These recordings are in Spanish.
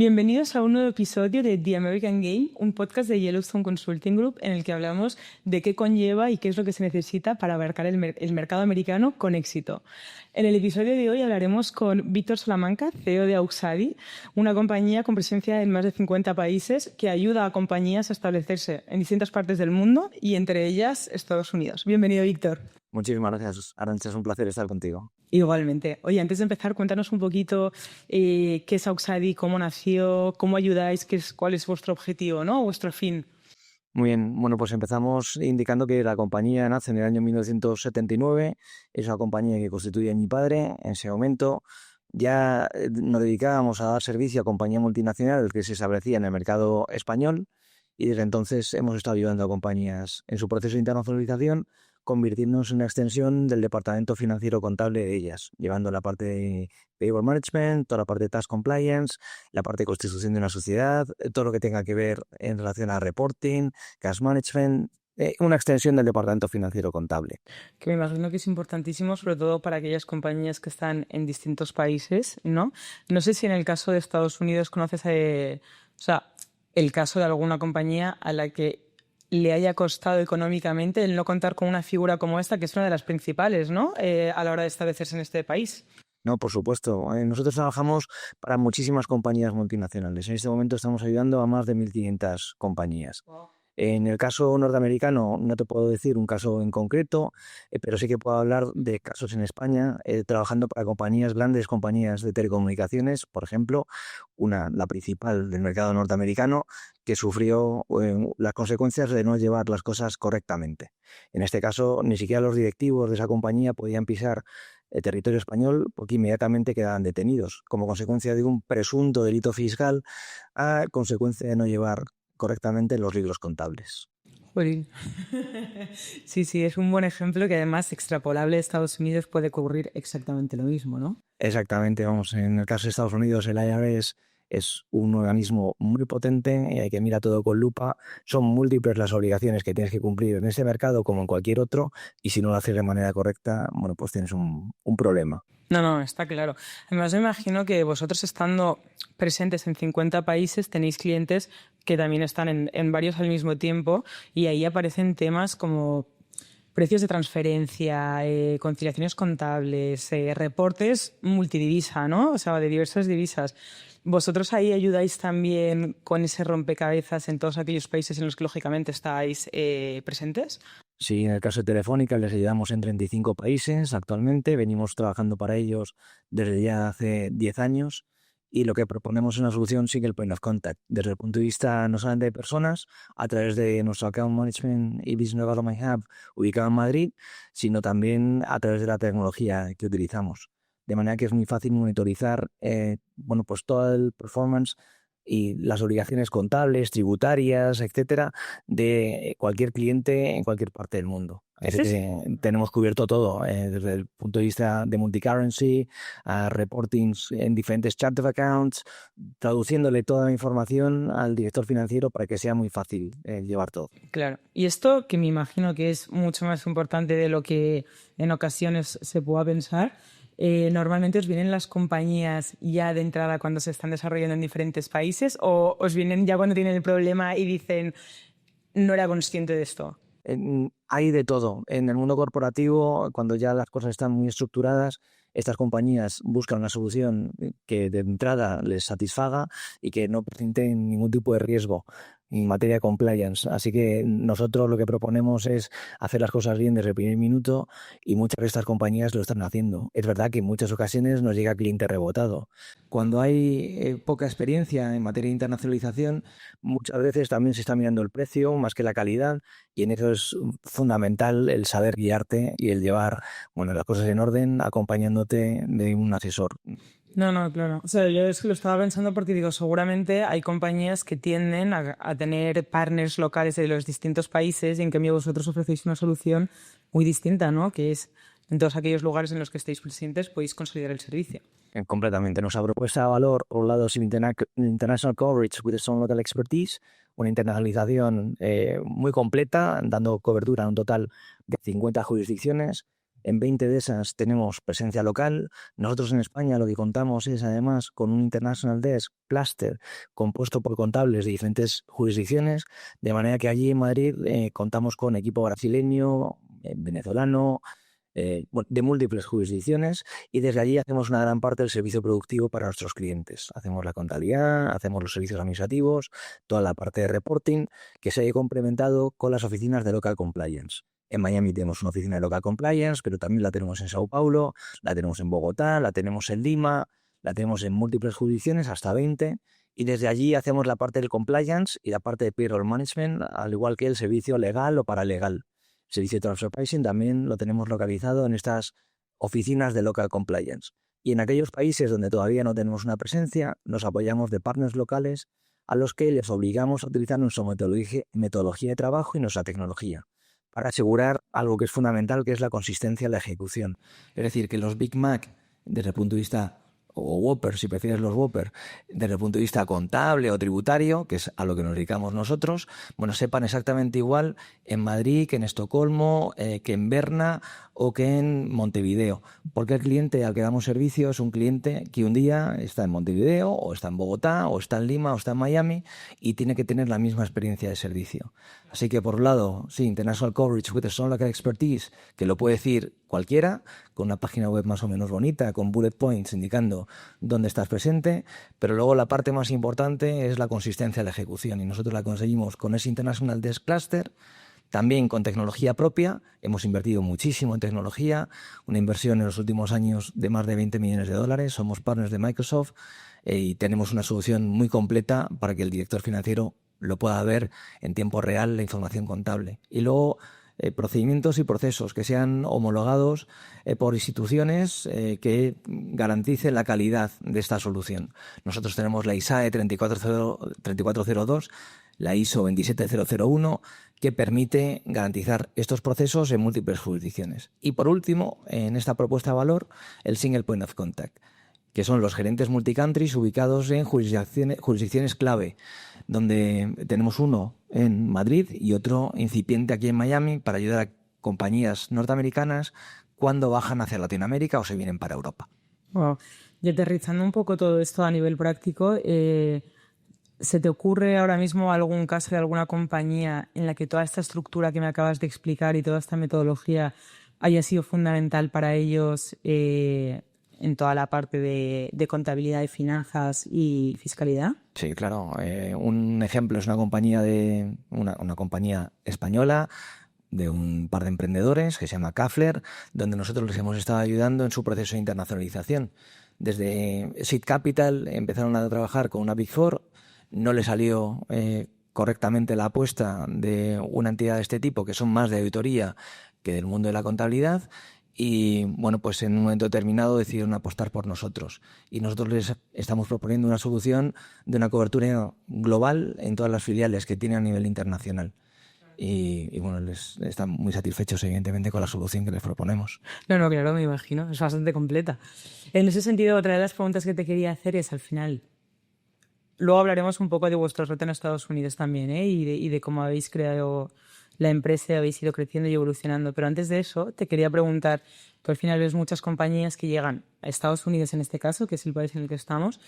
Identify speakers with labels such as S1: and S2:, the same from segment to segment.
S1: Bienvenidos a un nuevo episodio de The American Game, un podcast de Yellowstone Consulting Group en el que hablamos de qué conlleva y qué es lo que se necesita para abarcar el mercado americano con éxito. En el episodio de hoy hablaremos con Víctor Salamanca, CEO de Auxadi, una compañía con presencia en más de 50 países que ayuda a compañías a establecerse en distintas partes del mundo y entre ellas Estados Unidos. Bienvenido, Víctor.
S2: Muchísimas gracias, Arantxa, es un placer estar contigo.
S1: Igualmente. Oye, antes de empezar, cuéntanos un poquito qué es Auxadi, cómo nació, cómo ayudáis, cuál es vuestro objetivo, ¿no? Vuestro fin.
S2: Muy bien, bueno, pues empezamos indicando que la compañía nace en el año 1979, es una compañía que constituye mi padre. En ese momento ya nos dedicábamos a dar servicio a compañía multinacional que se establecía en el mercado español y desde entonces hemos estado ayudando a compañías en su proceso de internacionalización, convirtiéndonos en una extensión del departamento financiero contable de ellas, llevando la parte de Payroll Management, toda la parte de Tax Compliance, la parte de constitución de una sociedad, todo lo que tenga que ver en relación a reporting, Cash Management, una extensión del departamento financiero contable.
S1: Que me imagino que es importantísimo, sobre todo para aquellas compañías que están en distintos países, ¿no? No sé si en el caso de Estados Unidos conoces el caso de alguna compañía a la que le haya costado económicamente el no contar con una figura como esta, que es una de las principales, ¿no? A la hora de establecerse en este país.
S2: No, por supuesto. Nosotros trabajamos para muchísimas compañías multinacionales. En este momento estamos ayudando a más de 1.500 compañías.
S1: Wow.
S2: En el caso norteamericano no te puedo decir un caso en concreto, pero sí que puedo hablar de casos en España, trabajando para compañías, grandes compañías de telecomunicaciones, por ejemplo, la principal del mercado norteamericano, que sufrió las consecuencias de no llevar las cosas correctamente. En este caso, ni siquiera los directivos de esa compañía podían pisar el territorio español porque inmediatamente quedaban detenidos, como consecuencia de un presunto delito fiscal a consecuencia de no llevar correctamente los libros contables.
S1: Jolín. Sí, es un buen ejemplo que además extrapolable a Estados Unidos puede ocurrir exactamente lo mismo, ¿no?
S2: Exactamente, vamos, en el caso de Estados Unidos el IRS es un organismo muy potente y hay que mirar todo con lupa. Son múltiples las obligaciones que tienes que cumplir en ese mercado como en cualquier otro y si no lo haces de manera correcta, bueno, pues tienes un problema.
S1: No, está claro. Además, me imagino que vosotros estando presentes en 50 países tenéis clientes que también están en varios al mismo tiempo y ahí aparecen temas como precios de transferencia, conciliaciones contables, reportes multidivisa, ¿no? O sea, de diversas divisas. ¿Vosotros ahí ayudáis también con ese rompecabezas en todos aquellos países en los que lógicamente estáis presentes?
S2: Sí, en el caso de Telefónica les ayudamos en 35 países actualmente, venimos trabajando para ellos desde ya hace 10 años y lo que proponemos es una solución single point of contact, desde el punto de vista no solamente de personas, a través de nuestro Account Management y Business Development Hub ubicado en Madrid, sino también a través de la tecnología que utilizamos. De manera que es muy fácil monitorizar pues todo el performance y las obligaciones contables, tributarias, etcétera, de cualquier cliente en cualquier parte del mundo. Tenemos cubierto todo, desde el punto de vista de multicurrency, a reportings en diferentes chart of accounts, traduciéndole toda la información al director financiero para que sea muy fácil llevar todo.
S1: Claro. Y esto, que me imagino que es mucho más importante de lo que en ocasiones se pueda pensar, ¿normalmente os vienen las compañías ya de entrada cuando se están desarrollando en diferentes países o os vienen ya cuando tienen el problema y dicen no era consciente de esto?
S2: Hay de todo. En el mundo corporativo, cuando ya las cosas están muy estructuradas, estas compañías buscan una solución que de entrada les satisfaga y que no presente ningún tipo de riesgo en materia de compliance. Así que nosotros lo que proponemos es hacer las cosas bien desde el primer minuto y muchas de estas compañías lo están haciendo. Es verdad que en muchas ocasiones nos llega cliente rebotado. Cuando hay poca experiencia en materia de internacionalización, muchas veces también se está mirando el precio más que la calidad y en eso es fundamental el saber guiarte y el llevar las cosas en orden acompañándote de un asesor.
S1: No, claro. O sea, yo es que lo estaba pensando porque digo, seguramente hay compañías que tienden a tener partners locales de los distintos países y en cambio vosotros ofrecéis una solución muy distinta, ¿no? Que es en todos aquellos lugares en los que estéis presentes podéis consolidar el servicio.
S2: Completamente. Nuestra propuesta de valor, por un lado, es international coverage with some local expertise, una internacionalización muy completa, dando cobertura a un total de 50 jurisdicciones, En 20 de esas tenemos presencia local. Nosotros en España lo que contamos es además con un International Desk Cluster compuesto por contables de diferentes jurisdicciones, de manera que allí en Madrid contamos con equipo brasileño, venezolano, de múltiples jurisdicciones, y desde allí hacemos una gran parte del servicio productivo para nuestros clientes. Hacemos la contabilidad, hacemos los servicios administrativos, toda la parte de reporting, que se ha complementado con las oficinas de Local Compliance. En Miami tenemos una oficina de Local Compliance, pero también la tenemos en Sao Paulo, la tenemos en Bogotá, la tenemos en Lima, la tenemos en múltiples jurisdicciones, hasta 20, y desde allí hacemos la parte del compliance y la parte de payroll management, al igual que el servicio legal o paralegal. El servicio de transfer pricing también lo tenemos localizado en estas oficinas de Local Compliance. Y en aquellos países donde todavía no tenemos una presencia, nos apoyamos de partners locales a los que les obligamos a utilizar nuestra metodología de trabajo y nuestra tecnología, para asegurar algo que es fundamental, que es la consistencia en la ejecución. Es decir, que los Big Mac, desde el punto de vista, o Whopper, si prefieres los Whopper, desde el punto de vista contable o tributario, que es a lo que nos dedicamos nosotros, bueno, sepan exactamente igual en Madrid que en Estocolmo, que en Berna o que en Montevideo. Porque el cliente al que damos servicio es un cliente que un día está en Montevideo, o está en Bogotá, o está en Lima, o está en Miami, y tiene que tener la misma experiencia de servicio. Así que, por un lado, sí, International Coverage with a Strong Local Expertise, que lo puede decir cualquiera, con una página web más o menos bonita, con bullet points indicando dónde estás presente, pero luego la parte más importante es la consistencia de la ejecución, y nosotros la conseguimos con ese International Desk Cluster, también con tecnología propia. Hemos invertido muchísimo en tecnología, una inversión en los últimos años de más de $20 millones. Somos partners de Microsoft y tenemos una solución muy completa para que el director financiero lo pueda ver en tiempo real, la información contable. Y luego procedimientos y procesos que sean homologados por instituciones que garanticen la calidad de esta solución. Nosotros tenemos la ISAE 3402, la ISO 27001, que permite garantizar estos procesos en múltiples jurisdicciones. Y por último, en esta propuesta de valor, el Single Point of Contact, que son los gerentes multicountries ubicados en jurisdicciones clave, donde tenemos uno en Madrid y otro incipiente aquí en Miami, para ayudar a compañías norteamericanas cuando bajan hacia Latinoamérica o se vienen para Europa.
S1: Wow. Y aterrizando un poco todo esto a nivel práctico, ¿se te ocurre ahora mismo algún caso de alguna compañía en la que toda esta estructura que me acabas de explicar y toda esta metodología haya sido fundamental para ellos en toda la parte de contabilidad, de finanzas y fiscalidad?
S2: Sí, claro. Un ejemplo es una compañía una compañía española de un par de emprendedores que se llama Kafler, donde nosotros les hemos estado ayudando en su proceso de internacionalización. Desde Seed Capital empezaron a trabajar con una Big Four. No le salió correctamente la apuesta de una entidad de este tipo, que son más de auditoría que del mundo de la contabilidad, y bueno, pues en un momento determinado decidieron apostar por nosotros, y nosotros les estamos proponiendo una solución de una cobertura global en todas las filiales que tienen a nivel internacional. Y bueno, les están muy satisfechos, evidentemente, con la solución que les proponemos.
S1: No, claro, me imagino, es bastante completa. En ese sentido, otra de las preguntas que te quería hacer es, al final, luego hablaremos un poco de vuestro reto en Estados Unidos también, y de cómo habéis creado la empresa, habéis ido creciendo y evolucionando. Pero antes de eso, te quería preguntar, tú al final ves muchas compañías que llegan a Estados Unidos, en este caso, que es el país en el que estamos,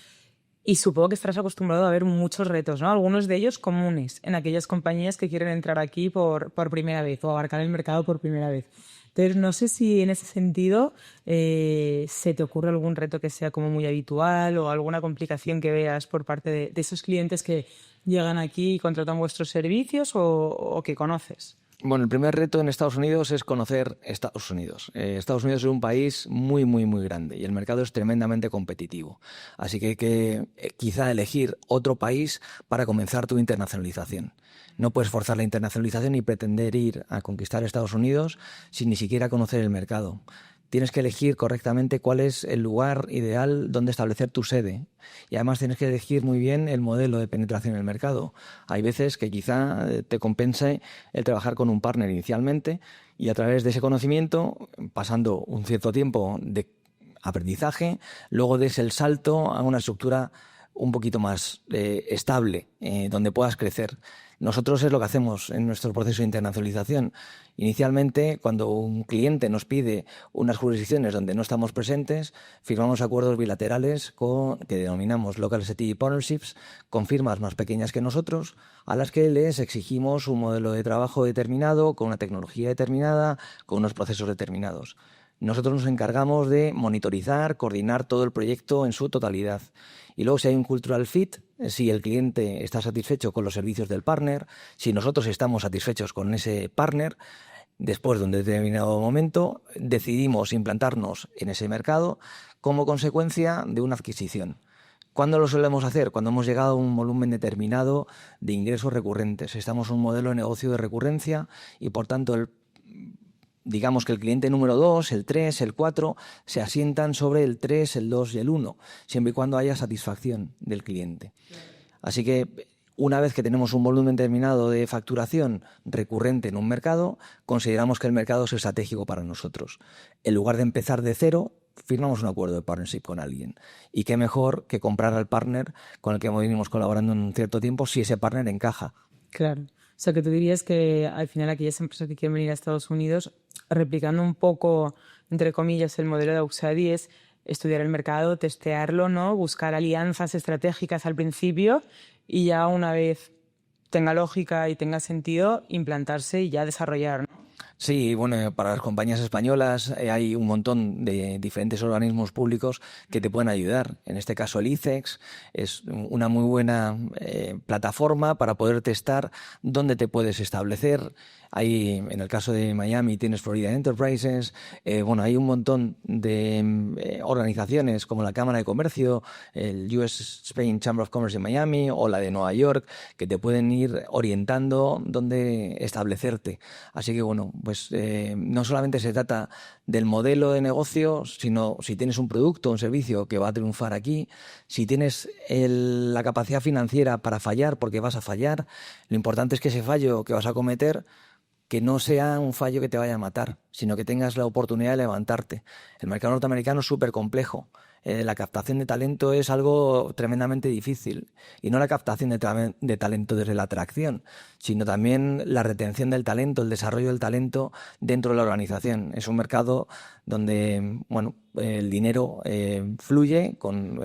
S1: y supongo que estarás acostumbrado a ver muchos retos, ¿no? Algunos de ellos comunes en aquellas compañías que quieren entrar aquí por primera vez o abarcar el mercado por primera vez. Entonces, no sé si en ese sentido se te ocurre algún reto que sea como muy habitual o alguna complicación que veas por parte de esos clientes que llegan aquí y contratan vuestros servicios o que conoces.
S2: Bueno, el primer reto en Estados Unidos es conocer Estados Unidos. Estados Unidos es un país muy, muy, muy grande y el mercado es tremendamente competitivo. Así que hay que quizá elegir otro país para comenzar tu internacionalización. No puedes forzar la internacionalización y pretender ir a conquistar Estados Unidos sin ni siquiera conocer el mercado. Tienes que elegir correctamente cuál es el lugar ideal donde establecer tu sede. Y además tienes que elegir muy bien el modelo de penetración en el mercado. Hay veces que quizá te compense el trabajar con un partner inicialmente y a través de ese conocimiento, pasando un cierto tiempo de aprendizaje, luego des el salto a una estructura un poquito más estable, donde puedas crecer. Nosotros es lo que hacemos en nuestro proceso de internacionalización. Inicialmente, cuando un cliente nos pide unas jurisdicciones donde no estamos presentes, firmamos acuerdos bilaterales que denominamos Local Strategic Partnerships, con firmas más pequeñas que nosotros, a las que les exigimos un modelo de trabajo determinado, con una tecnología determinada, con unos procesos determinados. Nosotros nos encargamos de monitorizar, coordinar todo el proyecto en su totalidad. Y luego, si hay un cultural fit, si el cliente está satisfecho con los servicios del partner, si nosotros estamos satisfechos con ese partner, después de un determinado momento decidimos implantarnos en ese mercado como consecuencia de una adquisición. ¿Cuándo lo solemos hacer? Cuando hemos llegado a un volumen determinado de ingresos recurrentes. Estamos en un modelo de negocio de recurrencia y, por tanto, digamos que el cliente número 2, el 3, el 4 se asientan sobre el 3, el 2 y el 1, siempre y cuando haya satisfacción del cliente. Así que una vez que tenemos un volumen determinado de facturación recurrente en un mercado, consideramos que el mercado es estratégico para nosotros. En lugar de empezar de cero, firmamos un acuerdo de partnership con alguien. Y qué mejor que comprar al partner con el que venimos colaborando en un cierto tiempo si ese partner encaja.
S1: Claro. O sea, que tú dirías que al final aquellas empresas que quieren venir a Estados Unidos, replicando un poco, entre comillas, el modelo de Auxadi, es estudiar el mercado, testearlo, ¿no? Buscar alianzas estratégicas al principio y ya una vez tenga lógica y tenga sentido, implantarse y ya desarrollar, ¿no?
S2: Sí, bueno, para las compañías españolas hay un montón de diferentes organismos públicos que te pueden ayudar. En este caso el ICEX es una muy buena plataforma para poder testar dónde te puedes establecer. Hay, en el caso de Miami tienes Florida Enterprises, hay un montón de organizaciones como la Cámara de Comercio, el US Spain Chamber of Commerce de Miami o la de Nueva York, que te pueden ir orientando dónde establecerte. Así que no solamente se trata del modelo de negocio, sino si tienes un producto o un servicio que va a triunfar aquí, si tienes la capacidad financiera para fallar, porque vas a fallar, lo importante es que ese fallo que vas a cometer que no sea un fallo que te vaya a matar, sino que tengas la oportunidad de levantarte. El mercado norteamericano es súper complejo. La captación de talento es algo tremendamente difícil. Y no la captación de talento desde la atracción, sino también la retención del talento, el desarrollo del talento dentro de la organización. Es un mercado donde el dinero fluye con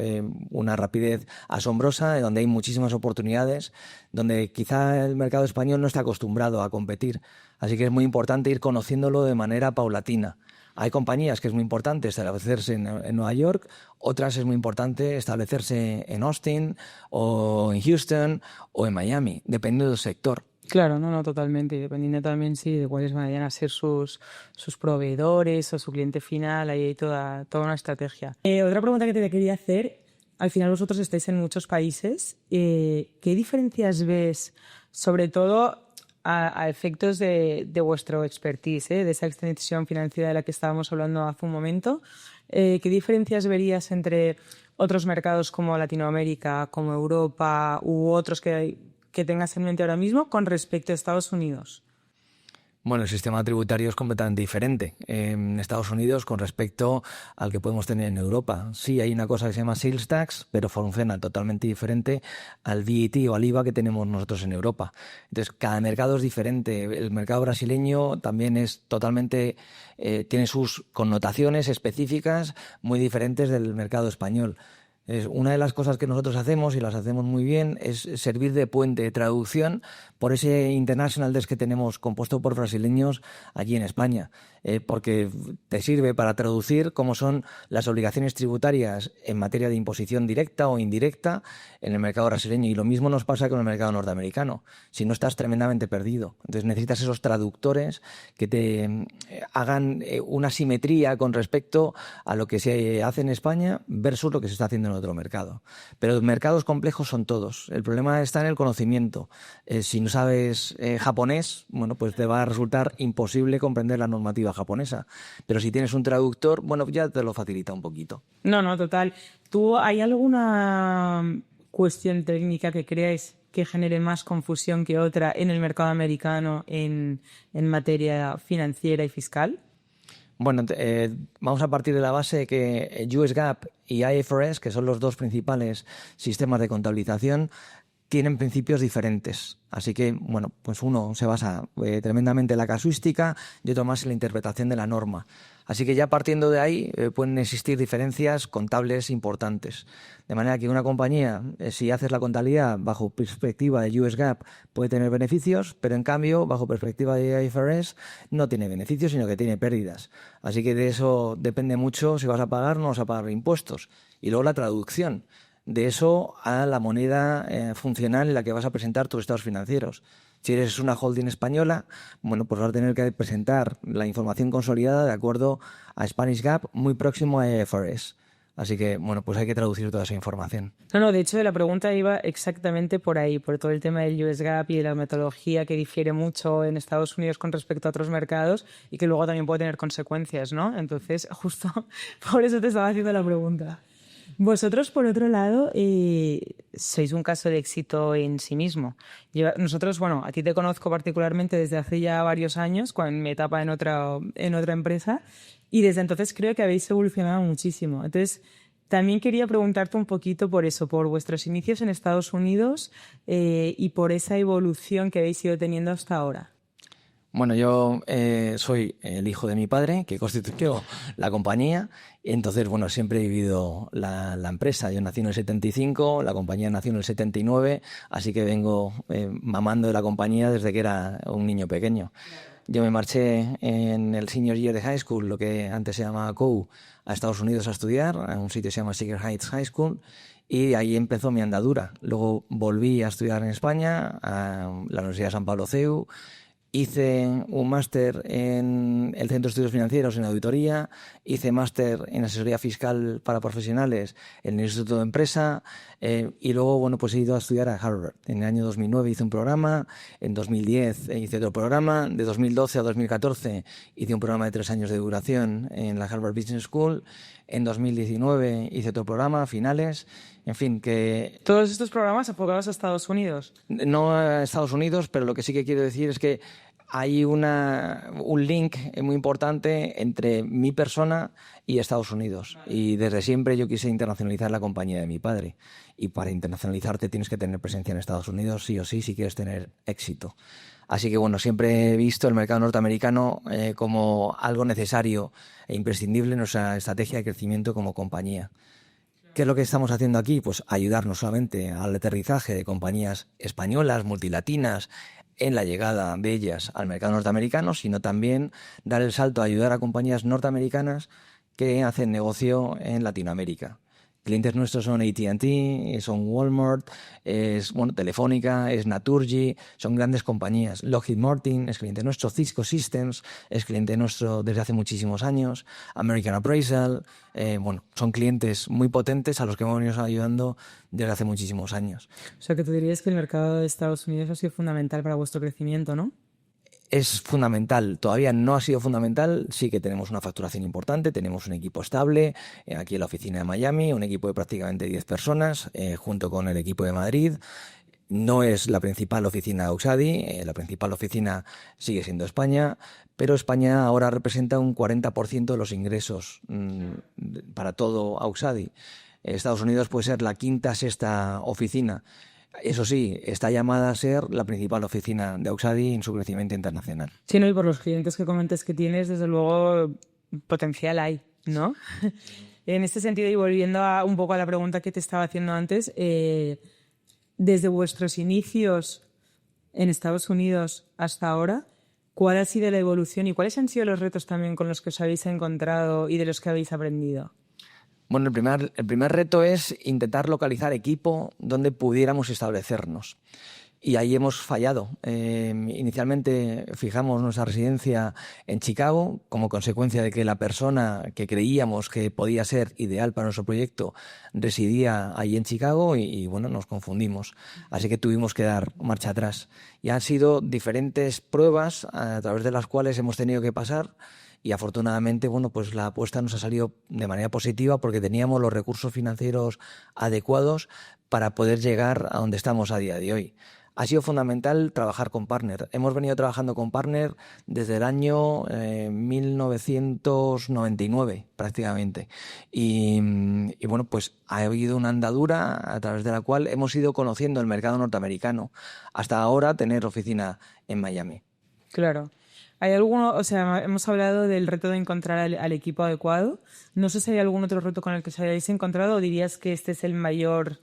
S2: una rapidez asombrosa, donde hay muchísimas oportunidades, donde quizá el mercado español no está acostumbrado a competir. Así que es muy importante ir conociéndolo de manera paulatina. Hay compañías que es muy importante establecerse en Nueva York, otras es muy importante establecerse en Austin o en Houston o en Miami, dependiendo del sector.
S1: Claro, no, totalmente. Y dependiendo también de cuáles vayan a ser sus proveedores o su cliente final, ahí hay toda una estrategia. Otra pregunta que te quería hacer, al final vosotros estáis en muchos países, ¿qué diferencias ves, sobre todo a efectos de vuestro expertise, de esa extensión financiera de la que estábamos hablando hace un momento? ¿Qué diferencias verías entre otros mercados como Latinoamérica, como Europa u otros que tengas en mente ahora mismo con respecto a Estados Unidos?
S2: Bueno, el sistema tributario es completamente diferente en Estados Unidos con respecto al que podemos tener en Europa. Sí, hay una cosa que se llama Sales Tax, pero funciona totalmente diferente al VAT o al IVA que tenemos nosotros en Europa. Entonces, cada mercado es diferente. El mercado brasileño también es totalmente, tiene sus connotaciones específicas muy diferentes del mercado español. Una de las cosas que nosotros hacemos, y las hacemos muy bien, es servir de puente de traducción por ese International Desk que tenemos compuesto por brasileños allí en España, porque te sirve para traducir cómo son las obligaciones tributarias en materia de imposición directa o indirecta en el mercado brasileño. Y lo mismo nos pasa con el mercado norteamericano. Si no, estás tremendamente perdido. Entonces necesitas esos traductores que te hagan una simetría con respecto a lo que se hace en España versus lo que se está haciendo en otro mercado. Pero mercados complejos son todos. El problema está en el conocimiento. Si no sabes japonés, pues te va a resultar imposible comprender la normativa japonesa. Pero si tienes un traductor, ya te lo facilita un poquito.
S1: No, total. ¿Tú hay alguna cuestión técnica que creáis que genere más confusión que otra en el mercado americano en materia financiera y fiscal?
S2: Bueno, vamos a partir de la base de que US GAAP y IFRS, que son los dos principales sistemas de contabilización, tienen principios diferentes. Así que, bueno, pues uno se basa tremendamente en la casuística y otro más en la interpretación de la norma. Así que ya partiendo de ahí pueden existir diferencias contables importantes. De manera que una compañía, si haces la contabilidad bajo perspectiva de US GAAP, puede tener beneficios, pero en cambio, bajo perspectiva de IFRS, no tiene beneficios, sino que tiene pérdidas. Así que de eso depende mucho si vas a pagar o no vas a pagar impuestos. Y luego la traducción de eso a la moneda funcional en la que vas a presentar tus estados financieros. Si eres una holding española, bueno, pues vas a tener que presentar la información consolidada de acuerdo a Spanish GAAP muy próximo a IFRS. Así que, bueno, pues hay que traducir toda esa información.
S1: No, de hecho la pregunta iba exactamente por ahí, por todo el tema del US GAAP y de la metodología que difiere mucho en Estados Unidos con respecto a otros mercados y que luego también puede tener consecuencias, ¿no? Entonces, justo por eso te estaba haciendo la pregunta. Vosotros, por otro lado, sois un caso de éxito en sí mismo. Nosotros, bueno, a ti te conozco particularmente desde hace ya varios años, cuando me etapa en otra empresa, y desde entonces creo que habéis evolucionado muchísimo. Entonces, también quería preguntarte un poquito por eso, por vuestros inicios en Estados Unidos y por esa evolución que habéis ido teniendo hasta ahora.
S2: Bueno, yo soy el hijo de mi padre, que constituyó la compañía. Entonces, bueno, siempre he vivido la empresa. Yo nací en el 75, la compañía nació en el 79, así que vengo mamando de la compañía desde que era un niño pequeño. Yo me marché en el senior year de high school, lo que antes se llamaba COU, a Estados Unidos a estudiar, a un sitio que se llama Shaker Heights High School, y ahí empezó mi andadura. Luego volví a estudiar en España, a la Universidad de San Pablo CEU. Hice un máster en el Centro de Estudios Financieros en auditoría, hice máster en asesoría fiscal para profesionales en el Instituto de Empresa y luego, bueno, pues he ido a estudiar a Harvard. En el año 2009 hice un programa, en 2010 hice otro programa, de 2012 a 2014 hice un programa de 3 años de duración en la Harvard Business School, en 2019 hice otro programa, finales. En fin, que...
S1: ¿Todos estos programas enfocados a Estados Unidos?
S2: No a Estados Unidos, pero lo que sí que quiero decir es que hay un link muy importante entre mi persona y Estados Unidos. Y desde siempre yo quise internacionalizar la compañía de mi padre. Y para internacionalizarte tienes que tener presencia en Estados Unidos, sí o sí, si quieres tener éxito. Así que, bueno, siempre he visto el mercado norteamericano como algo necesario e imprescindible en nuestra estrategia de crecimiento como compañía. ¿Qué es lo que estamos haciendo aquí? Pues ayudar no solamente al aterrizaje de compañías españolas, multilatinas, en la llegada de ellas al mercado norteamericano, sino también dar el salto a ayudar a compañías norteamericanas que hacen negocio en Latinoamérica. Clientes nuestros son AT&T, son Walmart, es Telefónica, es Naturgy, son grandes compañías. Lockheed Martin es cliente nuestro, Cisco Systems es cliente nuestro desde hace muchísimos años, American Appraisal, son clientes muy potentes a los que hemos venido ayudando desde hace muchísimos años.
S1: O sea, que tú dirías que el mercado de Estados Unidos ha sido fundamental para vuestro crecimiento, ¿no?
S2: Es fundamental, todavía no ha sido fundamental, sí que tenemos una facturación importante, tenemos un equipo estable, aquí en la oficina de Miami, un equipo de prácticamente 10 personas, junto con el equipo de Madrid. No es la principal oficina de Auxadi, la principal oficina sigue siendo España, pero España ahora representa un 40% de los ingresos para todo Auxadi. Estados Unidos puede ser la quinta, sexta oficina. Eso sí, está llamada a ser la principal oficina de Auxadi en su crecimiento internacional.
S1: Sí, ¿no? Y por los clientes que comentes que tienes, desde luego, potencial hay, ¿no? En este sentido, y volviendo un poco a la pregunta que te estaba haciendo antes, desde vuestros inicios en Estados Unidos hasta ahora, ¿cuál ha sido la evolución y cuáles han sido los retos también con los que os habéis encontrado y de los que habéis aprendido?
S2: Bueno, el primer reto es intentar localizar equipo donde pudiéramos establecernos. Y ahí hemos fallado. Inicialmente fijamos nuestra residencia en Chicago como consecuencia de que la persona que creíamos que podía ser ideal para nuestro proyecto residía ahí en Chicago y nos confundimos. Así que tuvimos que dar marcha atrás. Y han sido diferentes pruebas a través de las cuales hemos tenido que pasar. Y afortunadamente, pues la apuesta nos ha salido de manera positiva porque teníamos los recursos financieros adecuados para poder llegar a donde estamos a día de hoy. Ha sido fundamental trabajar con partner. Hemos venido trabajando con partner desde el año 1999 prácticamente. Y bueno, pues ha habido una andadura a través de la cual hemos ido conociendo el mercado norteamericano hasta ahora tener oficina en Miami.
S1: Claro. ¿Hay alguno, o sea, hemos hablado del reto de encontrar al equipo adecuado? No sé si hay algún otro reto con el que os hayáis encontrado o dirías que este es el mayor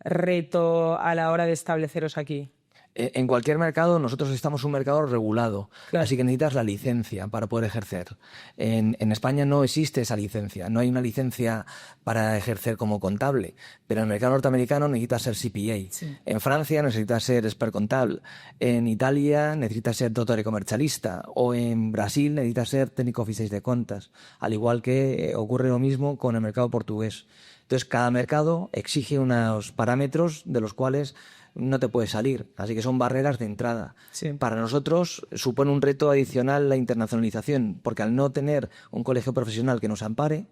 S1: reto a la hora de estableceros aquí.
S2: En cualquier mercado, nosotros estamos en un mercado regulado,
S1: Claro.
S2: así que necesitas la licencia para poder ejercer. En España no existe esa licencia, no hay una licencia para ejercer como contable, pero en el mercado norteamericano necesitas ser CPA.
S1: Sí.
S2: En Francia necesitas ser expert contable, en Italia necesitas ser dottore comercialista o en Brasil necesitas ser técnico oficial de contas, al igual que ocurre lo mismo con el mercado portugués. Entonces, cada mercado exige unos parámetros de los cuales no te puedes salir, así que son barreras de entrada.
S1: Sí.
S2: Para nosotros supone un reto adicional la internacionalización, porque al no tener un colegio profesional que nos ampare,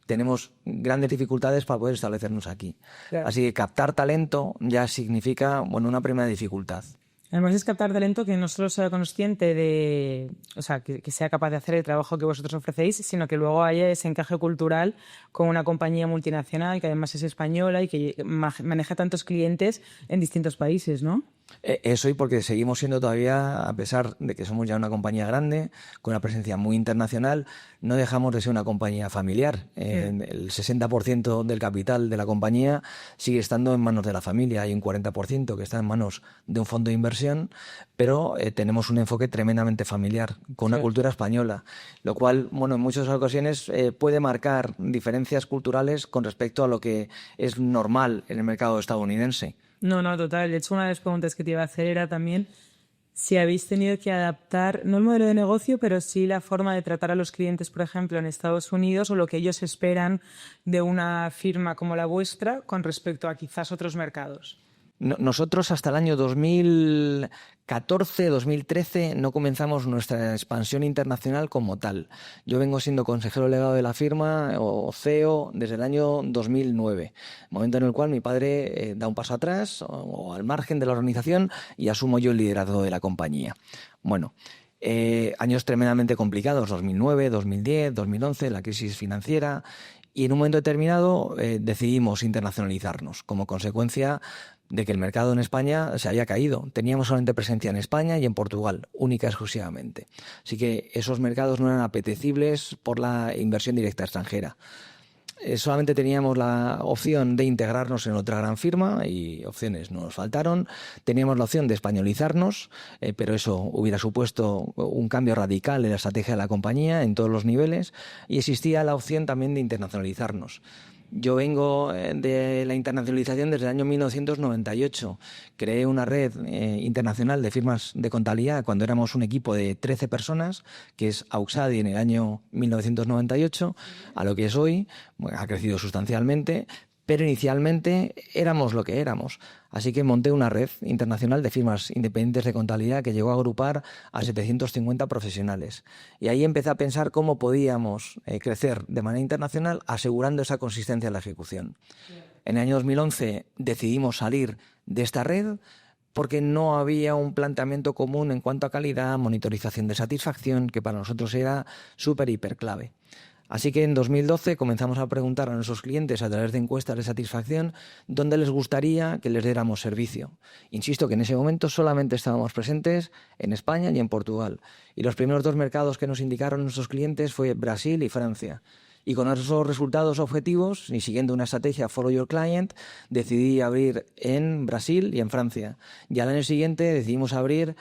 S2: tenemos grandes dificultades para poder establecernos aquí.
S1: Claro.
S2: Así que captar talento ya significa, bueno, una primera dificultad.
S1: Además es captar talento que no solo sea consciente de, o sea, que sea capaz de hacer el trabajo que vosotros ofrecéis, sino que luego haya ese encaje cultural con una compañía multinacional que además es española y que maneja tantos clientes en distintos países, ¿no?
S2: Eso y porque seguimos siendo todavía, a pesar de que somos ya una compañía grande, con una presencia muy internacional, no dejamos de ser una compañía familiar. El 60% del capital de la compañía sigue estando en manos de la familia. Hay un 40% que está en manos de un fondo de inversión, pero tenemos un enfoque tremendamente familiar, con una cultura española, lo cual, bueno, en muchas ocasiones puede marcar diferencias culturales con respecto a lo que es normal en el mercado estadounidense.
S1: No, total. De hecho, una de las preguntas que te iba a hacer era también si habéis tenido que adaptar, no el modelo de negocio, pero sí la forma de tratar a los clientes, por ejemplo, en Estados Unidos o lo que ellos esperan de una firma como la vuestra con respecto a quizás otros mercados.
S2: Nosotros hasta el año 2014, 2013 no comenzamos nuestra expansión internacional como tal. Yo vengo siendo consejero delegado de la firma o CEO desde el año 2009, momento en el cual mi padre da un paso atrás o al margen de la organización y asumo yo el liderazgo de la compañía. Bueno, años tremendamente complicados, 2009, 2010, 2011, la crisis financiera. Y en un momento determinado decidimos internacionalizarnos como consecuencia de que el mercado en España se había caído. Teníamos solamente presencia en España y en Portugal, única exclusivamente. Así que esos mercados no eran apetecibles por la inversión directa extranjera. Solamente teníamos la opción de integrarnos en otra gran firma y opciones no nos faltaron. Teníamos la opción de españolizarnos, pero eso hubiera supuesto un cambio radical en la estrategia de la compañía en todos los niveles y existía la opción también de internacionalizarnos. Yo vengo de la internacionalización desde el año 1998. Creé una red internacional de firmas de contabilidad cuando éramos un equipo de 13 personas, que es Auxadi en el año 1998, a lo que es hoy. Bueno, ha crecido sustancialmente, pero inicialmente éramos lo que éramos. Así que monté una red internacional de firmas independientes de contabilidad que llegó a agrupar a 750 profesionales. Y ahí empecé a pensar cómo podíamos crecer de manera internacional asegurando esa consistencia en la ejecución. En el año 2011 decidimos salir de esta red porque no había un planteamiento común en cuanto a calidad, monitorización de satisfacción, que para nosotros era súper, hiper clave. Así que en 2012 comenzamos a preguntar a nuestros clientes a través de encuestas de satisfacción dónde les gustaría que les diéramos servicio. Insisto que en ese momento solamente estábamos presentes en España y en Portugal. Y los primeros dos mercados que nos indicaron nuestros clientes fue Brasil y Francia. Y con esos resultados objetivos, y siguiendo una estrategia Follow Your Client, decidí abrir en Brasil y en Francia. Y al año siguiente decidimos abrir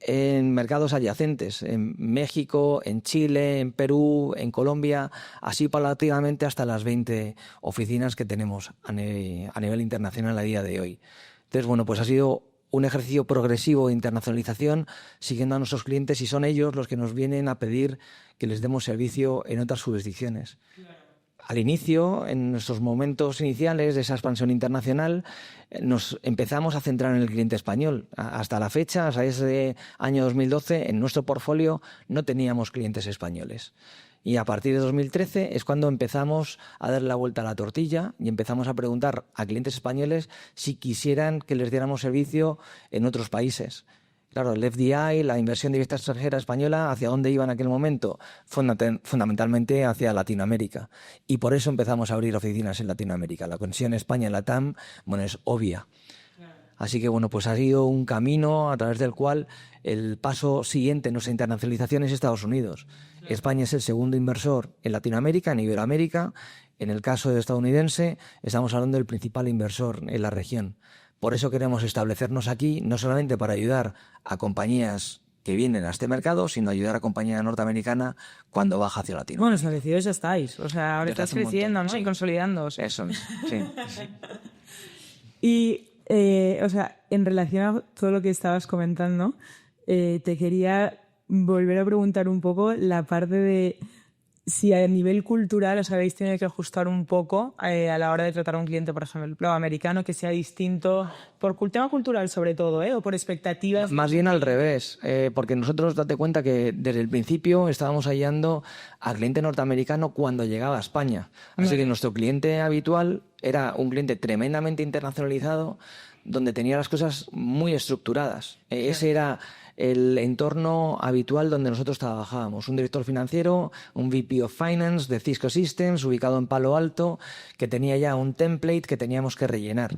S2: en mercados adyacentes, en México, en Chile, en Perú, en Colombia, así paulatinamente hasta las 20 oficinas que tenemos a nivel internacional a día de hoy. Entonces, bueno, pues ha sido un ejercicio progresivo de internacionalización siguiendo a nuestros clientes y son ellos los que nos vienen a pedir que les demos servicio en otras jurisdicciones. Al inicio, en nuestros momentos iniciales de esa expansión internacional, nos empezamos a centrar en el cliente español. Hasta la fecha, hasta ese año 2012, en nuestro portfolio no teníamos clientes españoles. Y a partir de 2013 es cuando empezamos a darle la vuelta a la tortilla y empezamos a preguntar a clientes españoles si quisieran que les diéramos servicio en otros países. Claro, el FDI, la inversión directa extranjera española, ¿hacia dónde iba en aquel momento? Fundamentalmente hacia Latinoamérica. Y por eso empezamos a abrir oficinas en Latinoamérica. La conexión España-LATAM, bueno, es obvia. Así que, bueno, pues ha sido un camino a través del cual el paso siguiente en nuestra internacionalización es Estados Unidos. España es el segundo inversor en Latinoamérica, en Iberoamérica. En el caso de estadounidense, estamos hablando del principal inversor en la región. Por eso queremos establecernos aquí, no solamente para ayudar a compañías que vienen a este mercado, sino ayudar a compañía norteamericana cuando baja hacia Latinoamérica.
S1: Bueno, establecidos ya estáis. O sea, ahora
S2: Desde
S1: estás
S2: hace un
S1: creciendo,
S2: montón,
S1: ¿no?
S2: sí.
S1: Y consolidándose.
S2: Eso, sí.
S1: Y, o sea, en relación a todo lo que estabas comentando, te quería volver a preguntar un poco la parte de si a nivel cultural os habéis tenido que ajustar un poco a la hora de tratar a un cliente, por ejemplo, americano, que sea distinto, por tema cultural sobre todo, o por expectativas.
S2: Más bien al revés, porque nosotros, date cuenta que desde el principio estábamos hallando al cliente norteamericano cuando llegaba a España. Así que nuestro cliente habitual era un cliente tremendamente internacionalizado, donde tenía las cosas muy estructuradas. Ese era el entorno habitual donde nosotros trabajábamos. Un director financiero, un VP of Finance de Cisco Systems, ubicado en Palo Alto, que tenía ya un template que teníamos que rellenar.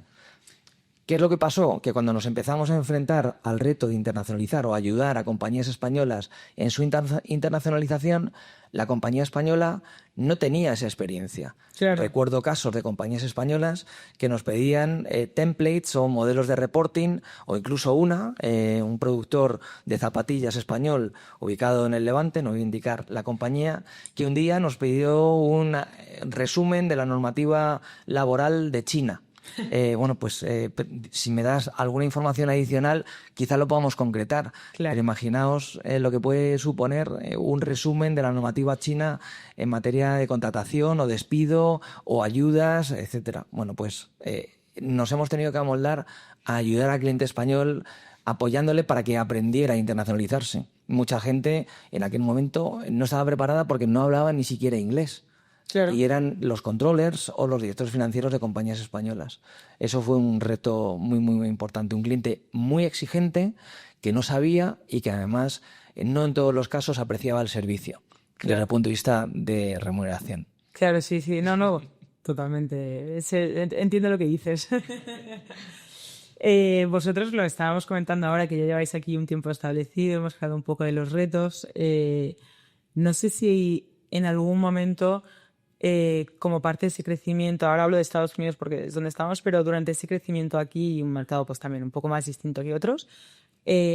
S2: ¿Qué es lo que pasó? Que cuando nos empezamos a enfrentar al reto de internacionalizar o ayudar a compañías españolas en su internacionalización, la compañía española no tenía esa experiencia.
S1: Claro.
S2: Recuerdo casos de compañías españolas que nos pedían templates o modelos de reporting, o incluso un productor de zapatillas español ubicado en el Levante, no voy a indicar la compañía, que un día nos pidió un resumen de la normativa laboral de China. Si me das alguna información adicional, quizá lo podamos concretar.
S1: Claro.
S2: Pero imaginaos lo que puede suponer un resumen de la normativa china en materia de contratación o despido o ayudas, etcétera. Bueno, pues nos hemos tenido que amoldar a ayudar al cliente español apoyándole para que aprendiera a internacionalizarse. Mucha gente en aquel momento no estaba preparada porque no hablaba ni siquiera inglés.
S1: Claro.
S2: Y eran los controllers o los directores financieros de compañías españolas. Eso fue un reto muy, muy, muy importante. Un cliente muy exigente que no sabía y que además no en todos los casos apreciaba el servicio desde el punto de vista de remuneración.
S1: Claro, sí, no, totalmente. Entiendo lo que dices. Vosotros lo estábamos comentando ahora, que ya lleváis aquí un tiempo establecido, hemos hablado un poco de los retos. No sé si en algún momento, como parte de ese crecimiento, ahora hablo de Estados Unidos porque es donde estamos, pero durante ese crecimiento aquí, un mercado pues también un poco más distinto que otros,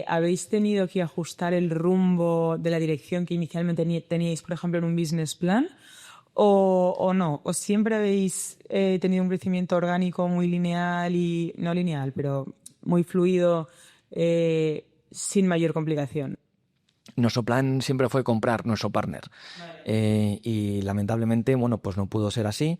S1: ¿habéis tenido que ajustar el rumbo de la dirección que inicialmente teníais, por ejemplo, en un business plan? ¿O no? ¿O siempre habéis tenido un crecimiento orgánico muy lineal y no lineal, pero muy fluido, sin mayor complicación?
S2: Nuestro plan siempre fue comprar nuestro partner. Y lamentablemente, bueno, pues no pudo ser así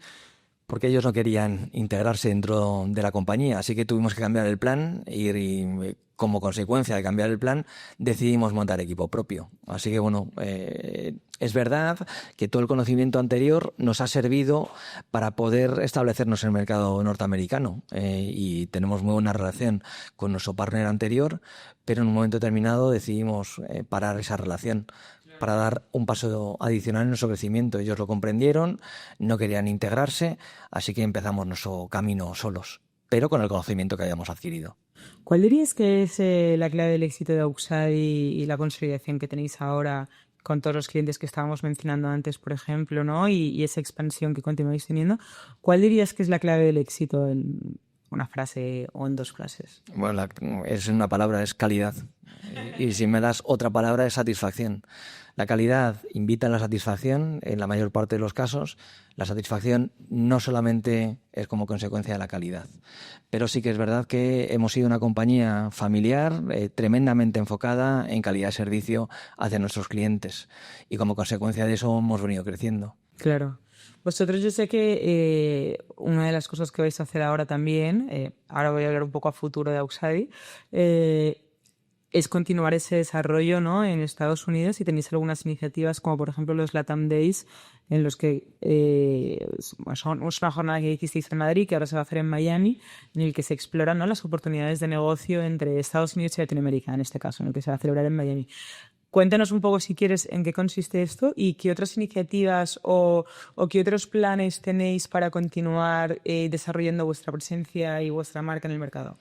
S2: porque ellos no querían integrarse dentro de la compañía. Así que tuvimos que cambiar el plan y como consecuencia de cambiar el plan decidimos montar equipo propio. Así que bueno, es verdad que todo el conocimiento anterior nos ha servido para poder establecernos en el mercado norteamericano y tenemos muy buena relación con nuestro partner anterior, pero en un momento determinado decidimos parar esa relación para dar un paso adicional en nuestro crecimiento. Ellos lo comprendieron, no querían integrarse, así que empezamos nuestro camino solos, pero con el conocimiento que habíamos adquirido.
S1: ¿Cuál dirías que es la clave del éxito de Auxadi y la consolidación que tenéis ahora con todos los clientes que estábamos mencionando antes, por ejemplo, ¿no? y esa expansión que continuáis teniendo? ¿Cuál dirías que es la clave del éxito en una frase o en dos frases?
S2: Bueno, es una palabra, es calidad. Y si me das otra palabra, es satisfacción. La calidad invita a la satisfacción en la mayor parte de los casos. La satisfacción no solamente es como consecuencia de la calidad, pero sí que es verdad que hemos sido una compañía familiar tremendamente enfocada en calidad de servicio hacia nuestros clientes y como consecuencia de eso hemos venido creciendo.
S1: Claro. Vosotros, yo sé que una de las cosas que vais a hacer ahora también, ahora voy a hablar un poco a futuro de Auxadi, es continuar ese desarrollo, ¿no?, en Estados Unidos, y tenéis algunas iniciativas como por ejemplo los LATAM Days, en los que es una jornada que hicisteis en Madrid, que ahora se va a hacer en Miami, en el que se exploran, ¿no?, las oportunidades de negocio entre Estados Unidos y Latinoamérica, en este caso, en el que se va a celebrar en Miami. Cuéntanos un poco, si quieres, en qué consiste esto y qué otras iniciativas o qué otros planes tenéis para continuar desarrollando vuestra presencia y vuestra marca en el mercado.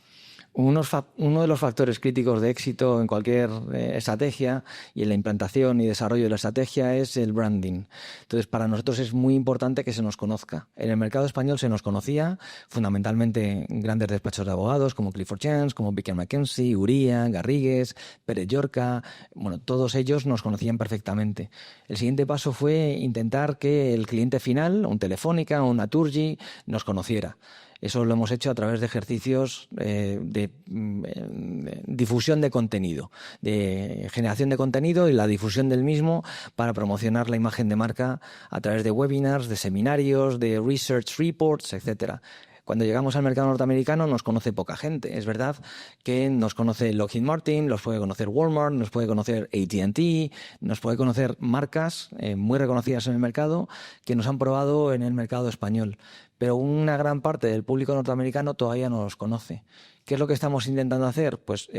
S2: Uno de los factores críticos de éxito en cualquier estrategia y en la implantación y desarrollo de la estrategia es el branding. Entonces, para nosotros es muy importante que se nos conozca. En el mercado español se nos conocía fundamentalmente grandes despachos de abogados como Clifford Chance, como Baker McKenzie, Uría, Garrigues, Pérez Llorca. Bueno, todos ellos nos conocían perfectamente. El siguiente paso fue intentar que el cliente final, un Telefónica o un Naturgy, nos conociera. Eso lo hemos hecho a través de ejercicios de difusión de contenido, de generación de contenido y la difusión del mismo para promocionar la imagen de marca a través de webinars, de seminarios, de research reports, etcétera. Cuando llegamos al mercado norteamericano nos conoce poca gente. Es verdad que nos conoce Lockheed Martin, nos puede conocer Walmart, nos puede conocer AT&T, nos puede conocer marcas muy reconocidas en el mercado que nos han probado en el mercado español. Pero una gran parte del público norteamericano todavía no los conoce. ¿Qué es lo que estamos intentando hacer? Pues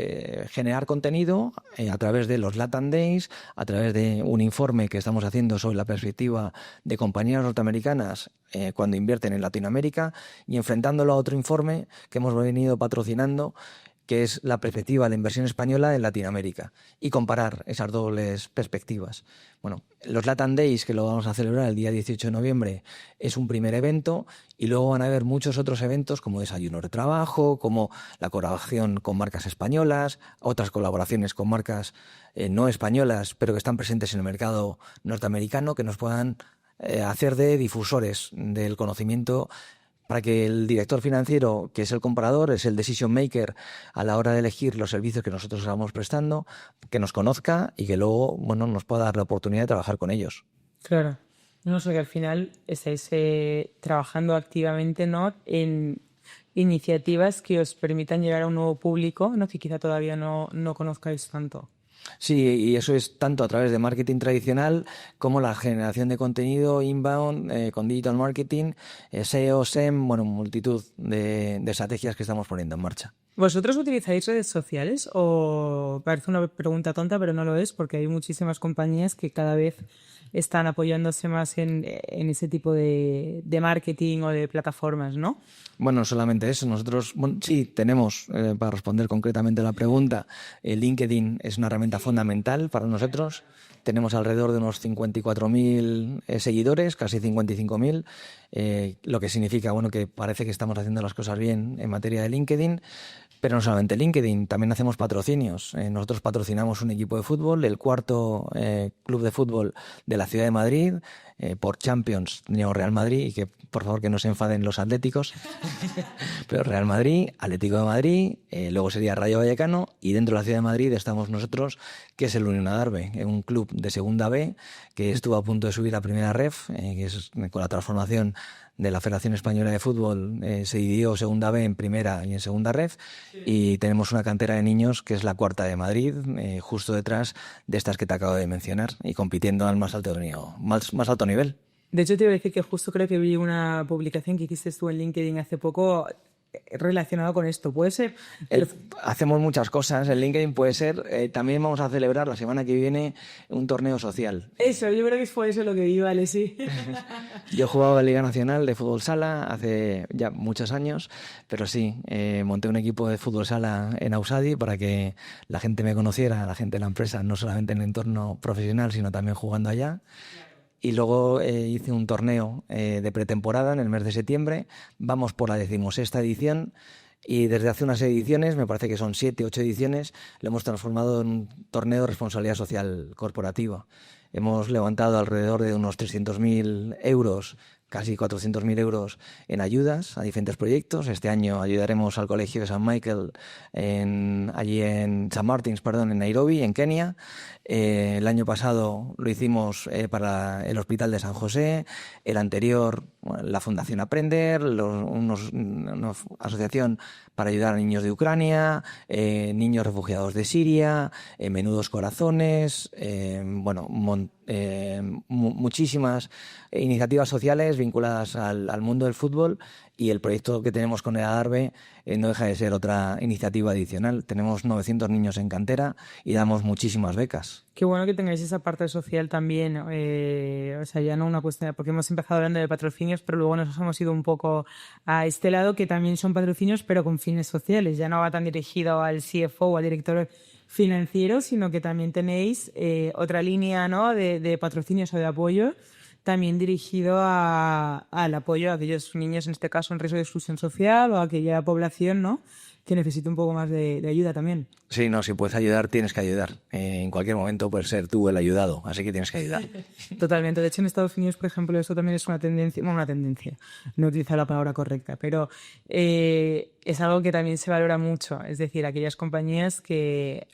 S2: generar contenido a través de los LATAM Days, a través de un informe que estamos haciendo sobre la perspectiva de compañías norteamericanas cuando invierten en Latinoamérica, y enfrentándolo a otro informe que hemos venido patrocinando, que es la perspectiva de la inversión española en Latinoamérica, y comparar esas dobles perspectivas. Bueno, los LATAM Days, que lo vamos a celebrar el día 18 de noviembre, es un primer evento, y luego van a haber muchos otros eventos como desayunos de trabajo, como la colaboración con marcas españolas, otras colaboraciones con marcas no españolas, pero que están presentes en el mercado norteamericano, que nos puedan hacer de difusores del conocimiento, para que el director financiero, que es el comprador, es el decision maker a la hora de elegir los servicios que nosotros estamos prestando, que nos conozca y que luego, bueno, nos pueda dar la oportunidad de trabajar con ellos.
S1: Claro. No sé, que al final estáis trabajando activamente, ¿no?, en iniciativas que os permitan llegar a un nuevo público, ¿no?, que quizá todavía no conozcáis tanto.
S2: Sí, y eso es tanto a través de marketing tradicional como la generación de contenido inbound con digital marketing, SEO, SEM, bueno, multitud de estrategias que estamos poniendo en marcha.
S1: ¿Vosotros utilizáis redes sociales? O parece una pregunta tonta, pero no lo es, porque hay muchísimas compañías que cada vez están apoyándose más en ese tipo de marketing o de plataformas, ¿no?
S2: Bueno, no solamente eso. Nosotros, bueno, sí, tenemos, para responder concretamente a la pregunta, LinkedIn es una herramienta fundamental para nosotros. Tenemos alrededor de unos 54.000 seguidores, casi 55.000, lo que significa, bueno, que parece que estamos haciendo las cosas bien en materia de LinkedIn. Pero no solamente LinkedIn, también hacemos patrocinios. Nosotros patrocinamos un equipo de fútbol, el cuarto club de fútbol de la ciudad de Madrid, por Champions, no Real Madrid, y que por favor que no se enfaden los atléticos, pero Real Madrid, Atlético de Madrid, luego sería Rayo Vallecano, y dentro de la ciudad de Madrid estamos nosotros, que es el Unión Adarve, un club de segunda B que estuvo a punto de subir a primera ref, que es con la transformación de la Federación Española de Fútbol, se dividió segunda B en primera y en segunda ref, y tenemos una cantera de niños que es la cuarta de Madrid, justo detrás de estas que te acabo de mencionar, y compitiendo al más alto nivel.
S1: De hecho, te iba a decir que justo creo que vi una publicación que hiciste tú en LinkedIn hace poco relacionado con esto. ¿Puede ser?
S2: Hacemos muchas cosas en LinkedIn, puede ser. También vamos a celebrar la semana que viene un torneo social.
S1: Eso, yo creo que fue eso lo que vi, vale, sí.
S2: Yo he jugado en la Liga Nacional de Fútbol Sala hace ya muchos años, pero sí, monté un equipo de fútbol sala en Ausadi para que la gente me conociera, la gente de la empresa, no solamente en el entorno profesional, sino también jugando allá. Y luego hice un torneo de pretemporada en el mes de septiembre. Vamos por la 16ª edición, y desde hace unas ediciones, me parece que son 7, 8 ediciones, lo hemos transformado en un torneo de responsabilidad social corporativa. Hemos levantado alrededor de unos 300.000 euros, casi 400.000 euros en ayudas a diferentes proyectos. Este año ayudaremos al Colegio de San Michael allí en St. Martins, en Nairobi, en Kenia. El año pasado lo hicimos para el Hospital de San José. El anterior la Fundación Aprender, una asociación para ayudar a niños de Ucrania, niños refugiados de Siria, Menudos Corazones, muchísimas iniciativas sociales vinculadas al mundo del fútbol, y el proyecto que tenemos con EADARBE no deja de ser otra iniciativa adicional. Tenemos 900 niños en cantera y damos muchísimas becas.
S1: Qué bueno que tengáis esa parte social también, o sea, ya no una cuestión, porque hemos empezado hablando de patrocinios, pero luego nos hemos ido un poco a este lado, que también son patrocinios, pero con fines sociales. Ya no va tan dirigido al CFO o al director financiero, sino que también tenéis otra línea, ¿no?, de patrocinios o de apoyo, también dirigido al apoyo a aquellos niños, en este caso en riesgo de exclusión social, o a aquella población, ¿no?, que necesita un poco más de ayuda también.
S2: Sí, no, si puedes ayudar, tienes que ayudar. En cualquier momento puedes ser tú el ayudado, así que tienes que ayudar.
S1: Totalmente. De hecho, en Estados Unidos, por ejemplo, eso también es una tendencia, no utilizo la palabra correcta, pero es algo que también se valora mucho. Es decir, aquellas compañías que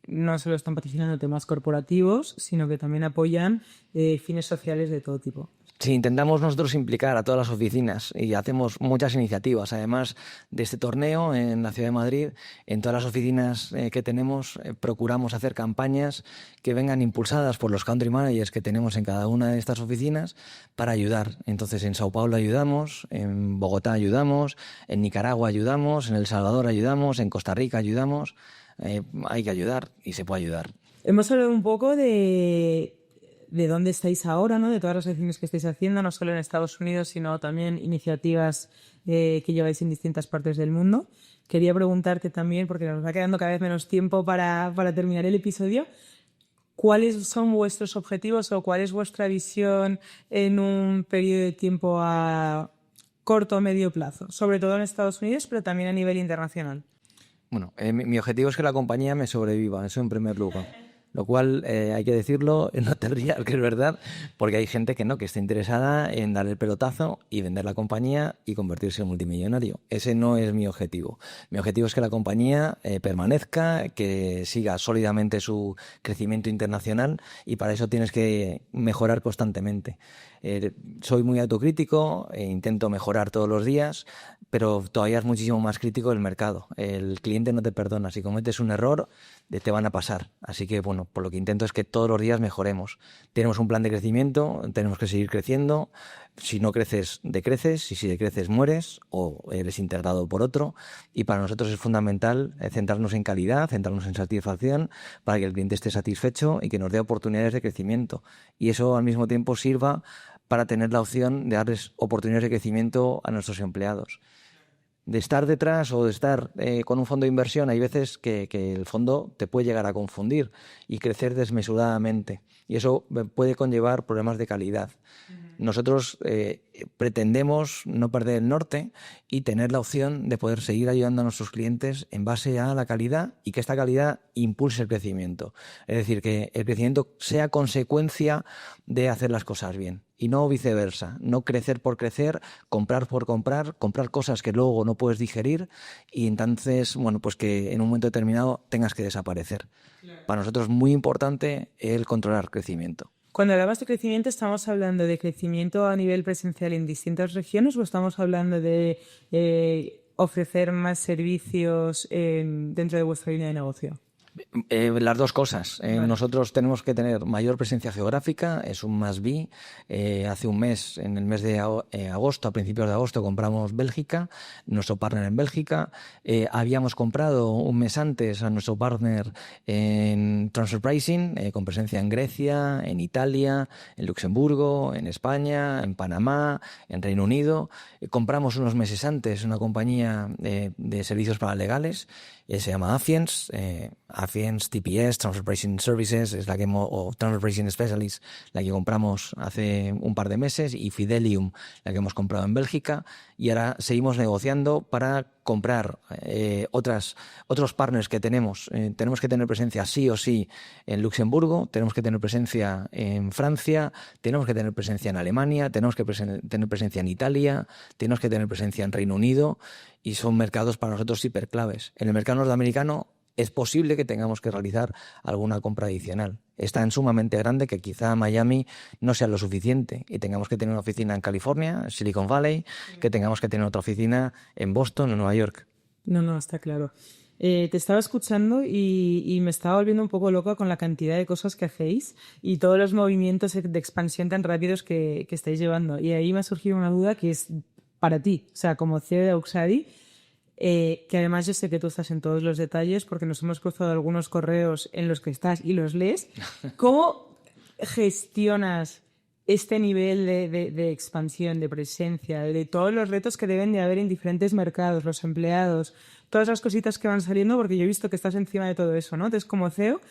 S1: no solo están patrocinando temas corporativos, sino que también apoyan fines sociales de todo tipo.
S2: Sí, intentamos nosotros implicar a todas las oficinas y hacemos muchas iniciativas. Además de este torneo en la Ciudad de Madrid, en todas las oficinas que tenemos procuramos hacer campañas que vengan impulsadas por los country managers que tenemos en cada una de estas oficinas para ayudar. Entonces, en Sao Paulo ayudamos, en Bogotá ayudamos, en Nicaragua ayudamos, en El Salvador ayudamos, en Costa Rica ayudamos. Hay que ayudar y se puede ayudar.
S1: Hemos hablado un poco de dónde estáis ahora, ¿no?, de todas las acciones que estáis haciendo, no solo en Estados Unidos, sino también iniciativas que lleváis en distintas partes del mundo. Quería preguntarte también, porque nos va quedando cada vez menos tiempo para terminar el episodio, ¿cuáles son vuestros objetivos o cuál es vuestra visión en un periodo de tiempo a corto o medio plazo? Sobre todo en Estados Unidos, pero también a nivel internacional.
S2: Bueno, mi objetivo es que la compañía me sobreviva, eso en primer lugar. Lo cual, hay que decirlo, no te rías, que es verdad, porque hay gente que está interesada en dar el pelotazo y vender la compañía y convertirse en multimillonario. Ese no es mi objetivo. Mi objetivo es que la compañía permanezca, que siga sólidamente su crecimiento internacional, y para eso tienes que mejorar constantemente. Soy muy autocrítico e intento mejorar todos los días, pero todavía es muchísimo más crítico el mercado. El cliente no te perdona. Si cometes un error, te van a pasar. Así que, bueno, por lo que intento es que todos los días mejoremos. Tenemos un plan de crecimiento, tenemos que seguir creciendo. Si no creces, decreces, y si decreces, mueres o eres integrado por otro. Y para nosotros es fundamental centrarnos en calidad, centrarnos en satisfacción, para que el cliente esté satisfecho y que nos dé oportunidades de crecimiento. Y eso al mismo tiempo sirva para tener la opción de darles oportunidades de crecimiento a nuestros empleados. De estar detrás o de estar con un fondo de inversión, hay veces que el fondo te puede llegar a confundir y crecer desmesuradamente, y eso puede conllevar problemas de calidad. Nosotros pretendemos no perder el norte y tener la opción de poder seguir ayudando a nuestros clientes en base a la calidad, y que esta calidad impulse el crecimiento. Es decir, que el crecimiento sea consecuencia de hacer las cosas bien y no viceversa. No crecer por crecer, comprar por comprar cosas que luego no puedes digerir, y entonces, bueno, pues que en un momento determinado tengas que desaparecer. Claro. Para nosotros es muy importante el controlar crecimiento.
S1: Cuando hablamos de crecimiento, ¿estamos hablando de crecimiento a nivel presencial en distintas regiones o estamos hablando de ofrecer más servicios dentro de vuestra línea de negocio?
S2: Las dos cosas.
S1: Vale.
S2: Nosotros tenemos que tener mayor presencia geográfica, es un must be. Hace un mes, en el mes de agosto, a principios de agosto, compramos Bélgica, nuestro partner en Bélgica. Habíamos comprado un mes antes a nuestro partner en Transfer Pricing, con presencia en Grecia, en Italia, en Luxemburgo, en España, en Panamá, en Reino Unido. Compramos unos meses antes una compañía de servicios paralegales, se llama Afience. Afience, TPS, Transfer Pricing Services, es la que o Transfer Pricing Specialist, la que compramos hace un par de meses, y Fidelium, la que hemos comprado en Bélgica, y ahora seguimos negociando para comprar otros partners que tenemos. Tenemos que tener presencia sí o sí en Luxemburgo, tenemos que tener presencia en Francia, tenemos que tener presencia en Alemania, tenemos que tener presencia en Italia, tenemos que tener presencia en Reino Unido, y son mercados para nosotros hiperclaves. En el mercado norteamericano es posible que tengamos que realizar alguna compra adicional. Es tan sumamente grande que quizá Miami no sea lo suficiente y tengamos que tener una oficina en California, Silicon Valley, que tengamos que tener otra oficina en Boston o Nueva York.
S1: No, está claro. Te estaba escuchando y me estaba volviendo un poco loca con la cantidad de cosas que hacéis y todos los movimientos de expansión tan rápidos que estáis llevando. Y ahí me ha surgido una duda que es para ti, o sea, como CEO de Auxadi, que además yo sé que tú estás en todos los detalles porque nos hemos cruzado algunos correos en los que estás y los lees. ¿Cómo gestionas este nivel de expansión, de presencia, de todos los retos que deben de haber en diferentes mercados, los empleados, todas las cositas que van saliendo? Porque yo he visto que estás encima de todo eso, ¿no? Entonces, como CEO,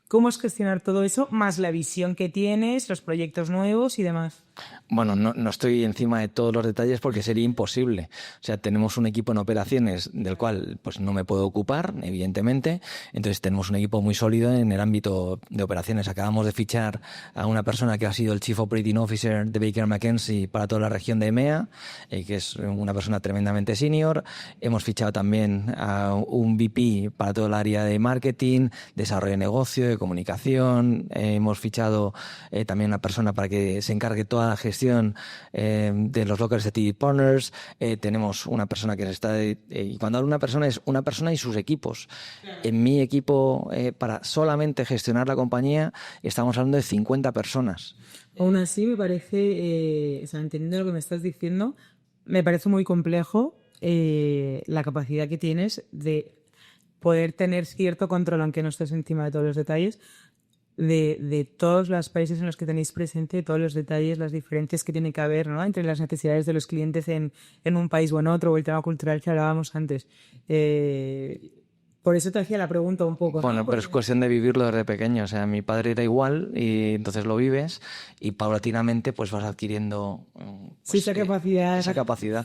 S1: ¿cómo es gestionar todo eso, más la visión que tienes, los proyectos nuevos y demás?
S2: Bueno, no estoy encima de todos los detalles porque sería imposible. O sea, tenemos un equipo en operaciones del cual pues no me puedo ocupar, evidentemente. Entonces tenemos un equipo muy sólido en el ámbito de operaciones. Acabamos de fichar a una persona que ha sido el Chief Operating Officer de Baker McKenzie para toda la región de EMEA, que es una persona tremendamente senior. Hemos fichado también a un VP para todo el área de marketing, desarrollo de negocio, de comunicación. Hemos fichado también una persona para que se encargue toda la gestión de los lockers de TD Partners. Tenemos una persona que está... y cuando hablo de una persona, es una persona y sus equipos. En mi equipo, para solamente gestionar la compañía, estamos hablando de 50 personas.
S1: Aún así, me parece, o sea, entendiendo lo que me estás diciendo, me parece muy complejo la capacidad que tienes de poder tener cierto control, aunque no estés encima de todos los detalles, de todos los países en los que tenéis presente, todos los detalles, las diferencias que tiene que haber, ¿no?, entre las necesidades de los clientes en un país o en otro, o el tema cultural que hablábamos antes. Por eso te hacía la pregunta un poco.
S2: Bueno, pero es cuestión de vivirlo desde pequeño. O sea, mi padre era igual y entonces lo vives y paulatinamente pues vas adquiriendo
S1: sí, esa capacidad.
S2: Esa capacidad.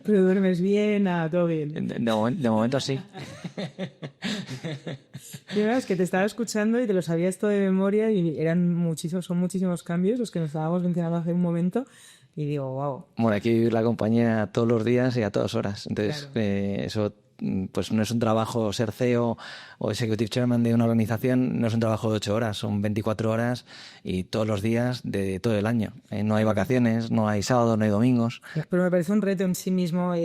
S1: Pero duermes bien, todo bien.
S2: De momento sí.
S1: Es que te estaba escuchando y te lo sabías todo de memoria y son muchísimos cambios los que nos estábamos mencionando hace un momento y digo, wow.
S2: Bueno, hay que vivir la compañía todos los días y a todas horas. Entonces, claro. Eso pues no es un trabajo ser CEO o Executive Chairman de una organización, no es un trabajo de 8 horas, son 24 horas y todos los días de todo el año. No hay vacaciones, no hay sábado, no hay domingos.
S1: Pero me parece un reto en sí mismo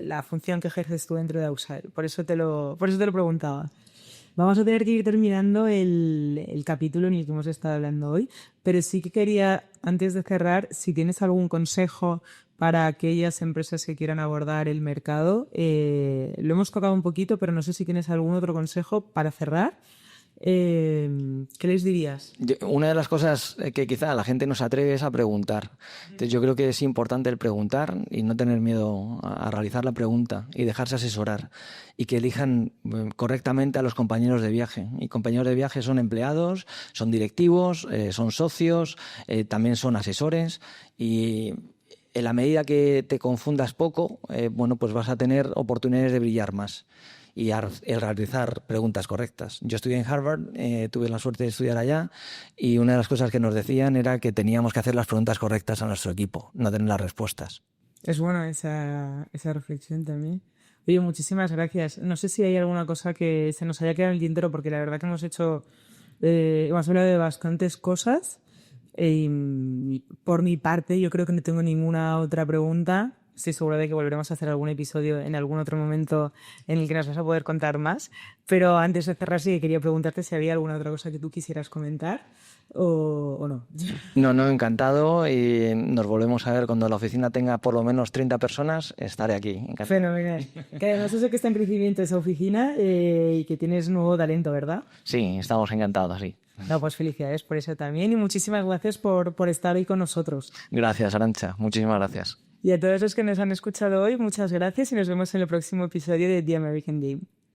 S1: la función que ejerces tú dentro de Auxadi. Por eso te lo preguntaba. Vamos a tener que ir terminando el capítulo en el que hemos estado hablando hoy, pero sí que quería, antes de cerrar, si tienes algún consejo para aquellas empresas que quieran abordar el mercado. Lo hemos tocado un poquito, pero no sé si tienes algún otro consejo para cerrar. ¿Qué les dirías?
S2: Una de las cosas que quizá la gente no se atreve es a preguntar. Entonces yo creo que es importante el preguntar y no tener miedo a realizar la pregunta y dejarse asesorar y que elijan correctamente a los compañeros de viaje. Y compañeros de viaje son empleados, son directivos, son socios, también son asesores y en la medida que te confundas poco, bueno, pues vas a tener oportunidades de brillar más y el realizar preguntas correctas. Yo estudié en Harvard, tuve la suerte de estudiar allá y una de las cosas que nos decían era que teníamos que hacer las preguntas correctas a nuestro equipo, no tener las respuestas.
S1: Es buena esa reflexión también. Oye, muchísimas gracias. No sé si hay alguna cosa que se nos haya quedado en el tintero, porque la verdad que hemos hablado de bastantes cosas. Por mi parte, yo creo que no tengo ninguna otra pregunta. Estoy segura de que volveremos a hacer algún episodio en algún otro momento en el que nos vas a poder contar más. Pero antes de cerrar, sí que quería preguntarte si había alguna otra cosa que tú quisieras comentar o no.
S2: No, encantado. Y nos volvemos a ver cuando la oficina tenga por lo menos 30 personas. Estaré aquí. Encantado.
S1: Fenomenal. Que además sé que está en crecimiento esa oficina y que tienes nuevo talento, ¿verdad?
S2: Sí, estamos encantados, sí.
S1: No, pues felicidades por eso también y muchísimas gracias por estar hoy con nosotros.
S2: Gracias, Arantxa. Muchísimas gracias.
S1: Y a todos los que nos han escuchado hoy, muchas gracias y nos vemos en el próximo episodio de The American Game.